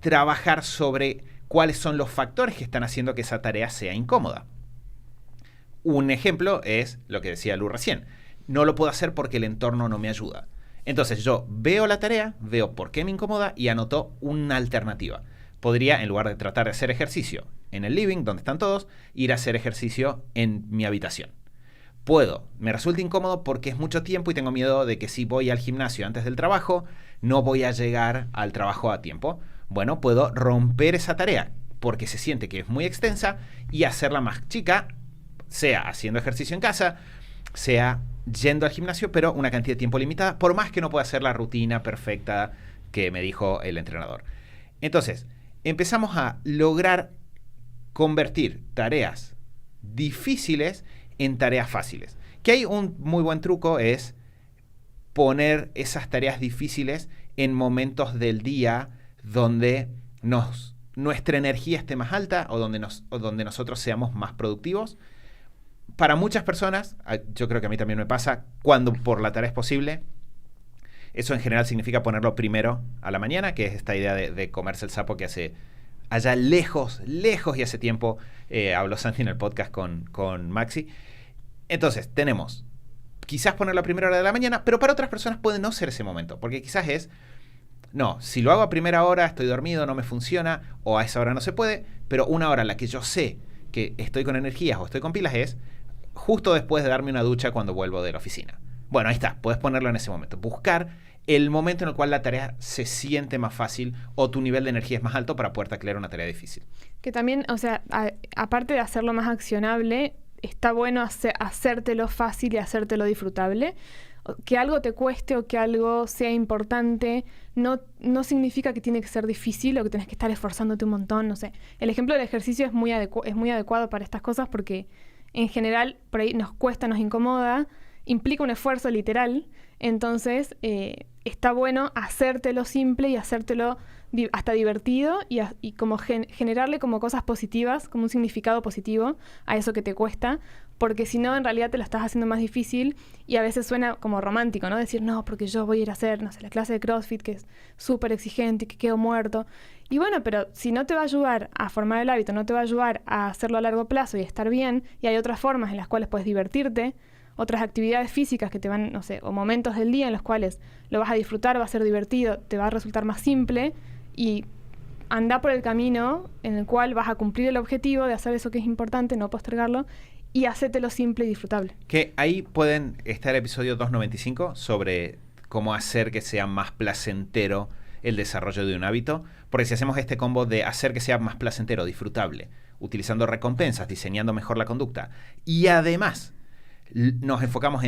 trabajar sobre cuáles son los factores que están haciendo que esa tarea sea incómoda. Un ejemplo es lo que decía Lu recién. No lo puedo hacer porque el entorno no me ayuda. Entonces yo veo la tarea, veo por qué me incomoda y anoto una alternativa. Podría, en lugar de tratar de hacer ejercicio en el living, donde están todos, ir a hacer ejercicio en mi habitación. Me resulta incómodo porque es mucho tiempo y tengo miedo de que si voy al gimnasio antes del trabajo, no voy a llegar al trabajo a tiempo. Bueno, puedo romper esa tarea porque se siente que es muy extensa y hacerla más chica, sea haciendo ejercicio en casa, sea yendo al gimnasio, pero una cantidad de tiempo limitada, por más que no pueda hacer la rutina perfecta que me dijo el entrenador. Entonces, empezamos a lograr convertir tareas difíciles en tareas fáciles. Que hay un muy buen truco, es poner esas tareas difíciles en momentos del día donde nuestra energía esté más alta o donde nosotros seamos más productivos. Para muchas personas, yo creo que a mí también me pasa, cuando por la tarea es posible, eso en general significa ponerlo primero a la mañana, que es esta idea de comerse el sapo que hace allá lejos y hace tiempo habló Santi en el podcast con Maxi. Entonces, tenemos quizás ponerlo a primera hora de la mañana, pero para otras personas puede no ser ese momento, porque quizás no, si lo hago a primera hora, estoy dormido, no me funciona, o a esa hora no se puede, pero una hora en la que yo sé que estoy con energías o estoy con pilas es justo después de darme una ducha cuando vuelvo de la oficina. Bueno, ahí está, puedes ponerlo en ese momento. Buscar el momento en el cual la tarea se siente más fácil o tu nivel de energía es más alto para poder taclear una tarea difícil. Que también, o sea, aparte de hacerlo más accionable, está bueno hacértelo fácil y hacértelo disfrutable. Que algo te cueste o que algo sea importante no significa que tiene que ser difícil o que tenés que estar esforzándote un montón, no sé. El ejemplo del ejercicio es muy adecuado para estas cosas porque en general por ahí nos cuesta, nos incomoda, implica un esfuerzo literal. Entonces está bueno hacértelo simple y hacértelo hasta divertido y como generarle como cosas positivas, como un significado positivo a eso que te cuesta, porque si no en realidad te lo estás haciendo más difícil y a veces suena como romántico, ¿no? Decir, no, porque yo voy a ir a hacer, no sé, la clase de CrossFit que es súper exigente y que quedo muerto. Y bueno, pero si no te va a ayudar a formar el hábito, no te va a ayudar a hacerlo a largo plazo y estar bien, y hay otras formas en las cuales puedes divertirte, otras actividades físicas que te van, no sé, o momentos del día en los cuales lo vas a disfrutar, va a ser divertido, te va a resultar más simple y anda por el camino en el cual vas a cumplir el objetivo de hacer eso que es importante, no postergarlo, y hacértelo simple y disfrutable. Que ahí pueden estar el episodio 295 sobre cómo hacer que sea más placentero el desarrollo de un hábito, porque si hacemos este combo de hacer que sea más placentero, disfrutable, utilizando recompensas, diseñando mejor la conducta, y además nos enfocamos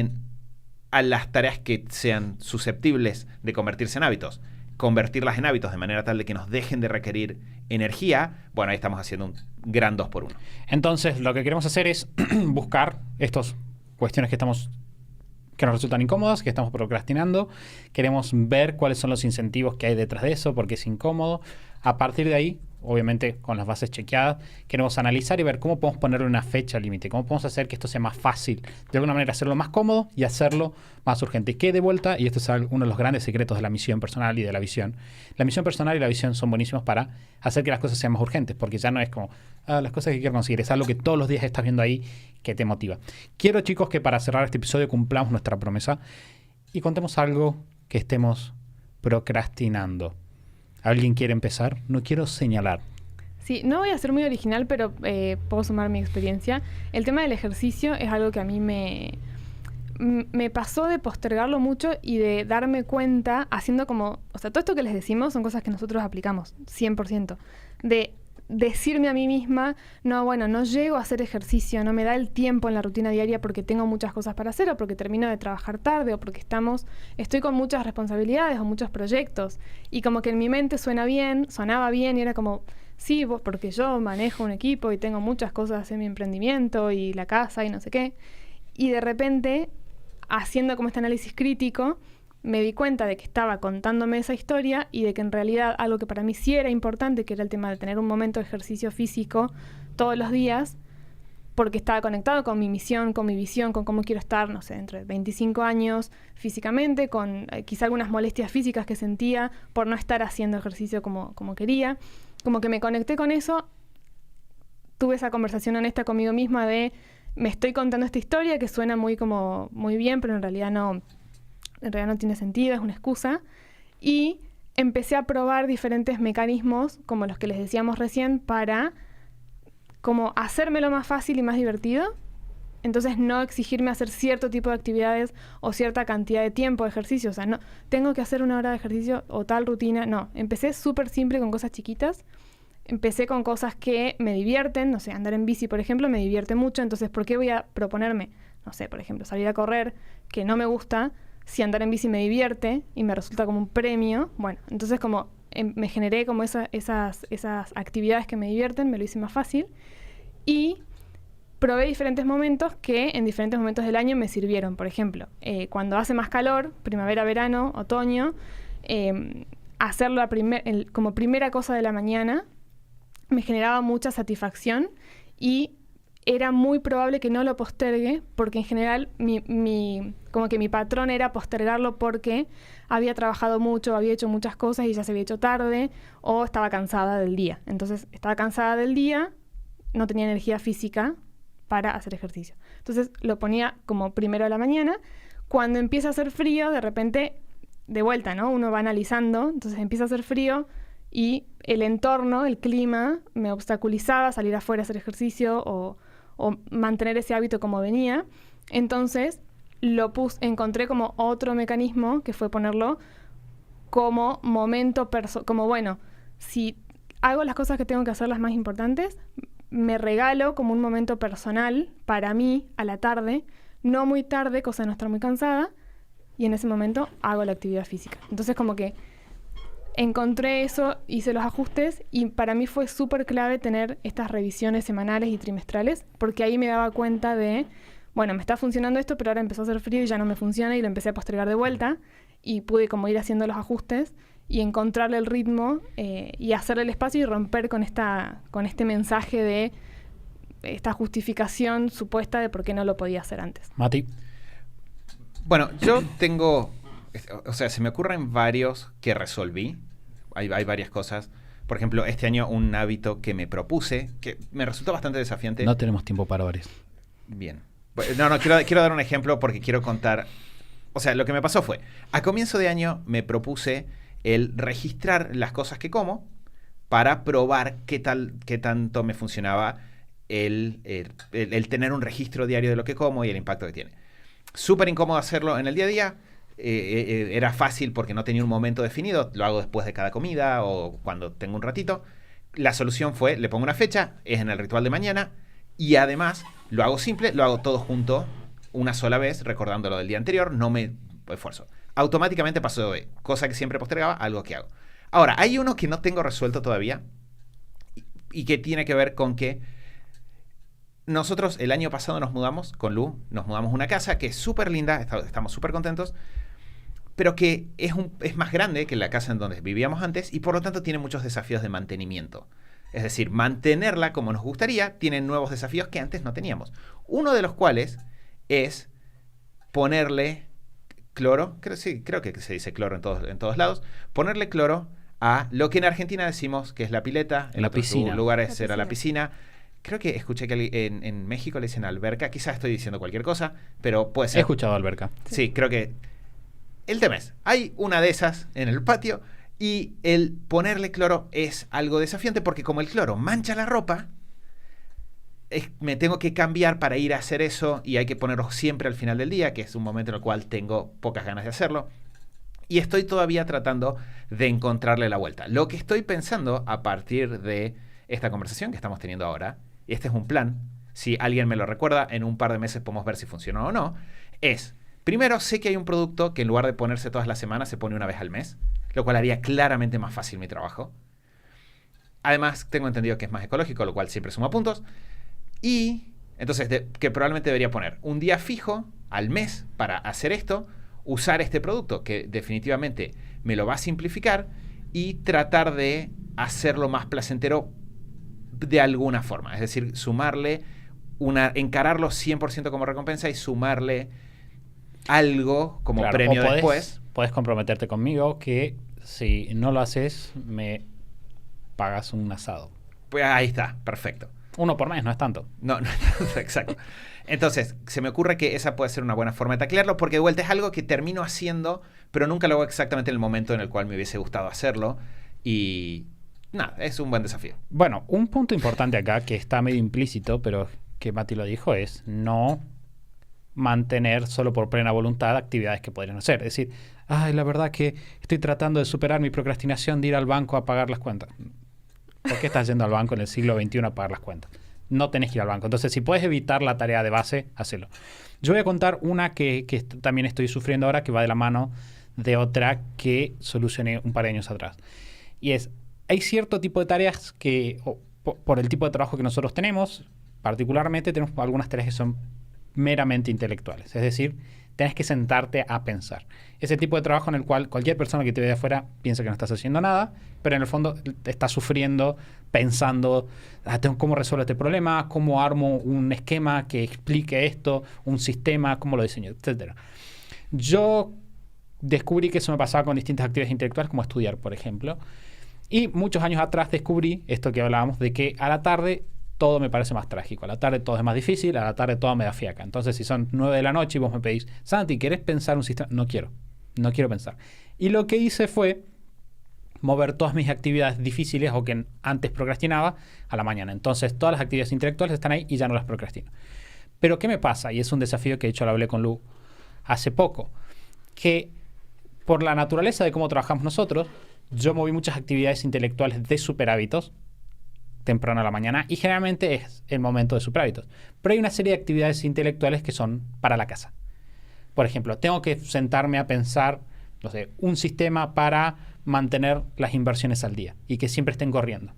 a las tareas que sean susceptibles de convertirse en hábitos, convertirlas en hábitos de manera tal de que nos dejen de requerir energía, bueno, ahí estamos haciendo un gran 2x1. Entonces, lo que queremos hacer es buscar estas cuestiones que nos resultan incómodas, que estamos procrastinando. Queremos ver cuáles son los incentivos que hay detrás de eso, porque es incómodo. A partir de ahí, obviamente con las bases chequeadas, queremos analizar y ver cómo podemos ponerle una fecha límite, cómo podemos hacer que esto sea más fácil, de alguna manera hacerlo más cómodo y hacerlo más urgente. Que de vuelta, y esto es uno de los grandes secretos de la misión personal y de la visión, la misión personal y la visión son buenísimos para hacer que las cosas sean más urgentes, porque ya no es como las cosas que quiero conseguir, es algo que todos los días estás viendo ahí que te motiva. Quiero, chicos, que para cerrar este episodio cumplamos nuestra promesa y contemos algo que estemos procrastinando. ¿Alguien quiere empezar? No quiero señalar. Sí, no voy a ser muy original, pero puedo sumar mi experiencia. El tema del ejercicio es algo que a mí me pasó de postergarlo mucho y de darme cuenta haciendo como... O sea, todo esto que les decimos son cosas que nosotros aplicamos, 100%. De decirme a mí misma, no, bueno, no llego a hacer ejercicio, no me da el tiempo en la rutina diaria porque tengo muchas cosas para hacer o porque termino de trabajar tarde o porque estoy con muchas responsabilidades o muchos proyectos. Y como que en mi mente sonaba bien y era como, sí, porque yo manejo un equipo y tengo muchas cosas en mi emprendimiento y la casa y no sé qué. Y de repente, haciendo como este análisis crítico, me di cuenta de que estaba contándome esa historia y de que en realidad algo que para mí sí era importante, que era el tema de tener un momento de ejercicio físico todos los días, porque estaba conectado con mi misión, con mi visión, con cómo quiero estar, no sé, entre 25 años físicamente, con quizá algunas molestias físicas que sentía por no estar haciendo ejercicio como quería. Como que me conecté con eso, tuve esa conversación honesta conmigo misma de me estoy contando esta historia que suena muy bien, pero en realidad no tiene sentido, es una excusa. Y empecé a probar diferentes mecanismos, como los que les decíamos recién, para como hacérmelo más fácil y más divertido. Entonces no exigirme hacer cierto tipo de actividades o cierta cantidad de tiempo de ejercicio. O sea, no tengo que hacer 1 hora de ejercicio o tal rutina. No, empecé súper simple con cosas chiquitas. Empecé con cosas que me divierten. No sé, andar en bici, por ejemplo, me divierte mucho. Entonces, ¿por qué voy a proponerme, no sé, por ejemplo, salir a correr, que no me gusta, si andar en bici me divierte y me resulta como un premio? Bueno, entonces como me generé como esas actividades que me divierten, me lo hice más fácil. Y probé diferentes momentos que en diferentes momentos del año me sirvieron. Por ejemplo, cuando hace más calor, primavera, verano, otoño, hacerlo como primera cosa de la mañana me generaba mucha satisfacción y era muy probable que no lo postergue, porque en general como que mi patrón era postergarlo porque había trabajado mucho, había hecho muchas cosas y ya se había hecho tarde o estaba cansada del día. Entonces estaba cansada del día, no tenía energía física para hacer ejercicio. Entonces lo ponía como primero de la mañana. Cuando empieza a hacer frío, de repente, de vuelta, ¿no? Uno va analizando, entonces empieza a hacer frío y el entorno, el clima, me obstaculizaba salir afuera a hacer ejercicio o mantener ese hábito como venía. Entonces encontré como otro mecanismo que fue ponerlo como momento como bueno, si hago las cosas que tengo que hacer las más importantes, me regalo como un momento personal para mí a la tarde, no muy tarde, cosa de no estar muy cansada, y en ese momento hago la actividad física. Entonces como que encontré eso, hice los ajustes y para mí fue súper clave tener estas revisiones semanales y trimestrales, porque ahí me daba cuenta de, bueno, me está funcionando esto, pero ahora empezó a hacer frío y ya no me funciona y lo empecé a postergar de vuelta y pude como ir haciendo los ajustes y encontrarle el ritmo y hacerle el espacio y romper con este mensaje de esta justificación supuesta de por qué no lo podía hacer antes. Mati. Bueno, yo tengo... O sea, se me ocurren varios que resolví. Hay varias cosas. Por ejemplo, este año un hábito que me propuse, que me resultó bastante desafiante. No tenemos tiempo para varios. Bien. No, quiero dar un ejemplo porque quiero contar. O sea, lo que me pasó fue, a comienzo de año me propuse el registrar las cosas que como para probar qué tanto me funcionaba el tener un registro diario de lo que como y el impacto que tiene. Súper incómodo hacerlo en el día a día. Era fácil porque no tenía un momento definido. Lo hago después de cada comida o cuando tengo un ratito. La solución fue, le pongo una fecha, es en el ritual de mañana y además lo hago simple, lo hago todo junto una sola vez, recordando lo del día anterior, no me esfuerzo. Automáticamente paso de cosa que siempre postergaba a algo que hago. Ahora, hay uno que no tengo resuelto todavía y que tiene que ver con que nosotros el año pasado nos mudamos con Lu, nos mudamos a una casa que es súper linda, estamos súper contentos, pero que es más grande que la casa en donde vivíamos antes y por lo tanto tiene muchos desafíos de mantenimiento. Es decir, mantenerla como nos gustaría tiene nuevos desafíos que antes no teníamos. Uno de los cuales es ponerle cloro, creo que se dice cloro en todos lados, ponerle cloro a lo que en Argentina decimos que es la pileta, en la otros piscina. lugares era la piscina. Creo que escuché que en México le dicen alberca, quizás estoy diciendo cualquier cosa, pero puede ser. He escuchado alberca. Sí, creo que el tema es, hay una de esas en el patio y el ponerle cloro es algo desafiante porque como el cloro mancha la ropa, me tengo que cambiar para ir a hacer eso y hay que ponerlo siempre al final del día, que es un momento en el cual tengo pocas ganas de hacerlo. Y estoy todavía tratando de encontrarle la vuelta. Lo que estoy pensando a partir de esta conversación que estamos teniendo ahora, y este es un plan, si alguien me lo recuerda, en un par de meses podemos ver si funcionó o no, es... Primero, sé que hay un producto que en lugar de ponerse todas las semanas, se pone una vez al mes, lo cual haría claramente más fácil mi trabajo. Además, tengo entendido que es más ecológico, lo cual siempre suma puntos. Y entonces, que probablemente debería poner un día fijo al mes para hacer esto, usar este producto que definitivamente me lo va a simplificar y tratar de hacerlo más placentero de alguna forma. Es decir, encararlo 100% como recompensa y sumarle algo como premio después. Puedes comprometerte conmigo que si no lo haces, me pagas un asado. Pues ahí está, perfecto. Uno por mes, no es tanto. No, exacto. Entonces, se me ocurre que esa puede ser una buena forma de taclearlo, porque de vuelta es algo que termino haciendo, pero nunca lo hago exactamente en el momento en el cual me hubiese gustado hacerlo. Y nada, es un buen desafío. Bueno, un punto importante acá que está medio implícito, pero que Mati lo dijo, es no mantener solo por plena voluntad actividades que podrían hacer. Es decir, la verdad que estoy tratando de superar mi procrastinación de ir al banco a pagar las cuentas. ¿Por qué estás yendo al banco en el siglo XXI a pagar las cuentas? No tenés que ir al banco. Entonces, si puedes evitar la tarea de base, hacelo. Yo voy a contar una que también estoy sufriendo ahora, que va de la mano de otra que solucioné un par de años atrás. Y es, hay cierto tipo de tareas que, por el tipo de trabajo que nosotros tenemos, particularmente tenemos algunas tareas que son meramente intelectuales. Es decir, tenés que sentarte a pensar. Ese tipo de trabajo en el cual cualquier persona que te ve de afuera piensa que no estás haciendo nada, pero en el fondo estás sufriendo, pensando, ¿cómo resuelvo este problema? ¿Cómo armo un esquema que explique esto? ¿Un sistema? ¿Cómo lo diseño? Etcétera. Yo descubrí que eso me pasaba con distintas actividades intelectuales, como estudiar, por ejemplo. Y muchos años atrás descubrí esto que hablábamos, de que a la tarde todo me parece más trágico. A la tarde todo es más difícil, a la tarde todo me da fiaca. Entonces, si son 9 de la noche y vos me pedís, Santi, ¿querés pensar un sistema? No quiero pensar. Y lo que hice fue mover todas mis actividades difíciles o que antes procrastinaba a la mañana. Entonces, todas las actividades intelectuales están ahí y ya no las procrastino. Pero, ¿qué me pasa? Y es un desafío que de hecho lo hablé con Lu hace poco. Que por la naturaleza de cómo trabajamos nosotros, yo moví muchas actividades intelectuales de superhábitos temprano a la mañana y generalmente es el momento de superhábitos. Pero hay una serie de actividades intelectuales que son para la casa. Por ejemplo, tengo que sentarme a pensar, no sé, un sistema para mantener las inversiones al día y que siempre estén corriendo.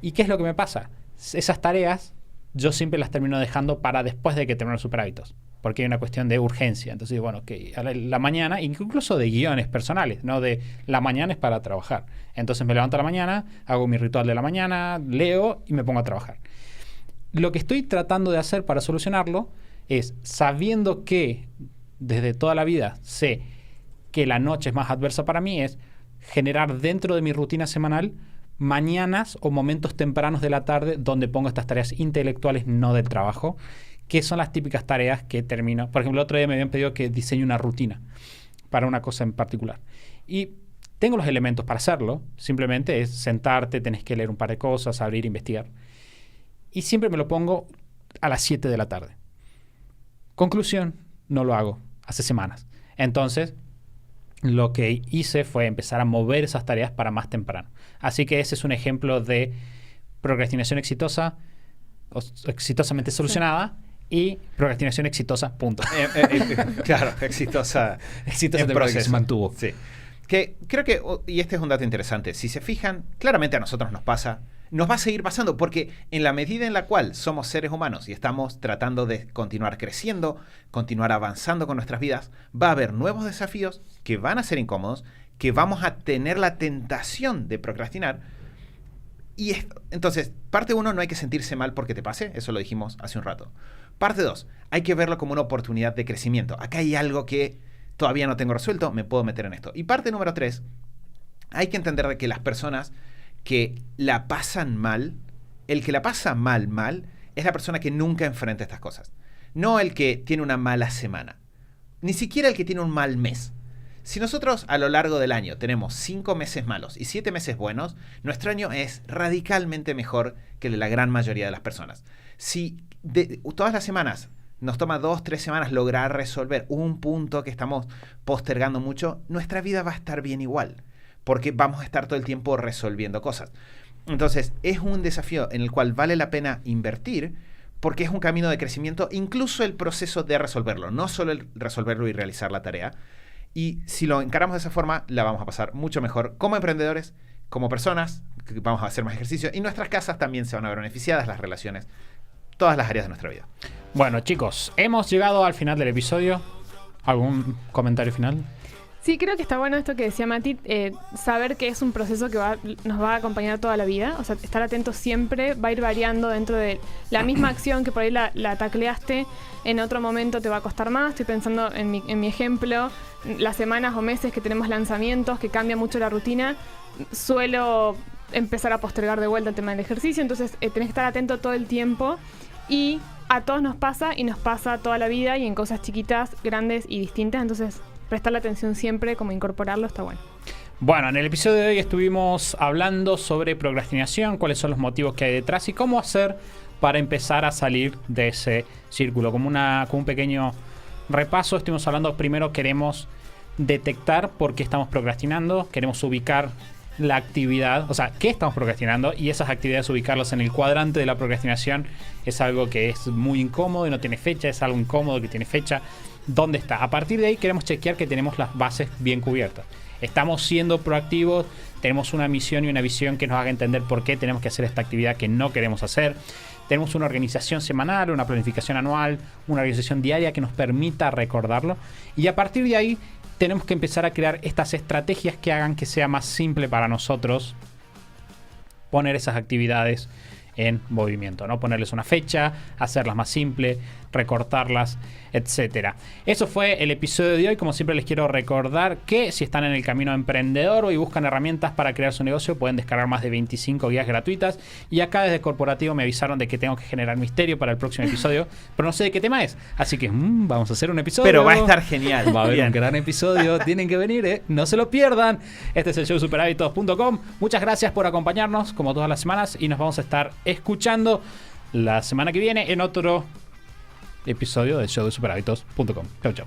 ¿Y qué es lo que me pasa? Esas tareas yo siempre las termino dejando para después de que termine los superhábitos, porque hay una cuestión de urgencia. Entonces, bueno, que la mañana, incluso de guiones personales, ¿no? De la mañana es para trabajar. Entonces me levanto a la mañana, hago mi ritual de la mañana, leo y me pongo a trabajar. Lo que estoy tratando de hacer para solucionarlo es, sabiendo que desde toda la vida sé que la noche es más adversa para mí, es generar dentro de mi rutina semanal mañanas o momentos tempranos de la tarde donde pongo estas tareas intelectuales, no del trabajo, ¿Qué son las típicas tareas que termino? Por ejemplo, el otro día me habían pedido que diseñe una rutina para una cosa en particular. Y tengo los elementos para hacerlo. Simplemente es sentarte, tenés que leer un par de cosas, abrir, investigar. Y siempre me lo pongo a las 7 de la tarde. Conclusión, no lo hago hace semanas. Entonces, lo que hice fue empezar a mover esas tareas para más temprano. Así que ese es un ejemplo de procrastinación exitosa, o exitosamente solucionada, y procrastinación exitosa, punto. Claro, exitosa. Exitosa en de proceso. que se mantuvo. Sí. Que creo que, y este es un dato interesante, si se fijan, claramente a nosotros nos pasa, nos va a seguir pasando, porque en la medida en la cual somos seres humanos y estamos tratando de continuar creciendo, continuar avanzando con nuestras vidas, va a haber nuevos desafíos que van a ser incómodos, que vamos a tener la tentación de procrastinar. Y entonces, parte 1, no hay que sentirse mal porque te pase, eso lo dijimos hace un rato. Parte 2, hay que verlo como una oportunidad de crecimiento. Acá hay algo que todavía no tengo resuelto, me puedo meter en esto. Y parte número 3, hay que entender de que las personas que la pasan mal, el que la pasa mal, es la persona que nunca enfrenta estas cosas. No el que tiene una mala semana, ni siquiera el que tiene un mal mes. Si nosotros a lo largo del año tenemos 5 meses malos y 7 meses buenos, nuestro año es radicalmente mejor que el de la gran mayoría de las personas. Si todas las semanas nos toma 2-3 semanas lograr resolver un punto que estamos postergando mucho, nuestra vida va a estar bien igual, porque vamos a estar todo el tiempo resolviendo cosas. Entonces, es un desafío en el cual vale la pena invertir, porque es un camino de crecimiento, incluso el proceso de resolverlo, no solo el resolverlo y realizar la tarea. Y si lo encaramos de esa forma, la vamos a pasar mucho mejor como emprendedores, como personas, que vamos a hacer más ejercicio, y nuestras casas también se van a ver beneficiadas, las relaciones, todas las áreas de nuestra vida. Bueno, chicos, hemos llegado al final del episodio. ¿Algún comentario final? Sí, creo que está bueno esto que decía Mati, saber que es un proceso que nos va a acompañar toda la vida. O sea, estar atento siempre, va a ir variando dentro de la misma acción que por ahí la tacleaste, en otro momento te va a costar más. Estoy pensando en mi ejemplo, las semanas o meses que tenemos lanzamientos, que cambia mucho la rutina, suelo empezar a postergar de vuelta el tema del ejercicio, entonces tenés que estar atento todo el tiempo, y a todos nos pasa, y nos pasa toda la vida, y en cosas chiquitas, grandes y distintas, entonces prestarle atención siempre, como incorporarlo, está bueno. Bueno, en el episodio de hoy estuvimos hablando sobre procrastinación, cuáles son los motivos que hay detrás y cómo hacer para empezar a salir de ese círculo. Como un pequeño repaso, estuvimos hablando, primero queremos detectar por qué estamos procrastinando, queremos ubicar la actividad, o sea, qué estamos procrastinando, y esas actividades ubicarlas en el cuadrante de la procrastinación es algo que es muy incómodo y no tiene fecha, es algo incómodo que tiene fecha. ¿Dónde está? A partir de ahí queremos chequear que tenemos las bases bien cubiertas. Estamos siendo proactivos, tenemos una misión y una visión que nos haga entender por qué tenemos que hacer esta actividad que no queremos hacer. Tenemos una organización semanal, una planificación anual, una organización diaria que nos permita recordarlo. Y a partir de ahí tenemos que empezar a crear estas estrategias que hagan que sea más simple para nosotros poner esas actividades en movimiento, ¿no? Ponerles una fecha, hacerlas más simple, recortarlas, etcétera. Eso fue el episodio de hoy. Como siempre les quiero recordar que si están en el camino emprendedor y buscan herramientas para crear su negocio, pueden descargar más de 25 guías gratuitas. Y acá desde Corporativo me avisaron de que tengo que generar misterio para el próximo episodio, pero no sé de qué tema es. Así que vamos a hacer un episodio. Pero va a estar genial. Va a haber Bien. un gran episodio. Tienen que venir, no se lo pierdan. Este es el show superhábitos.com. Muchas gracias por acompañarnos como todas las semanas y nos vamos a estar escuchando la semana que viene en otro episodio del show de superhábitos.com. Chau, chau.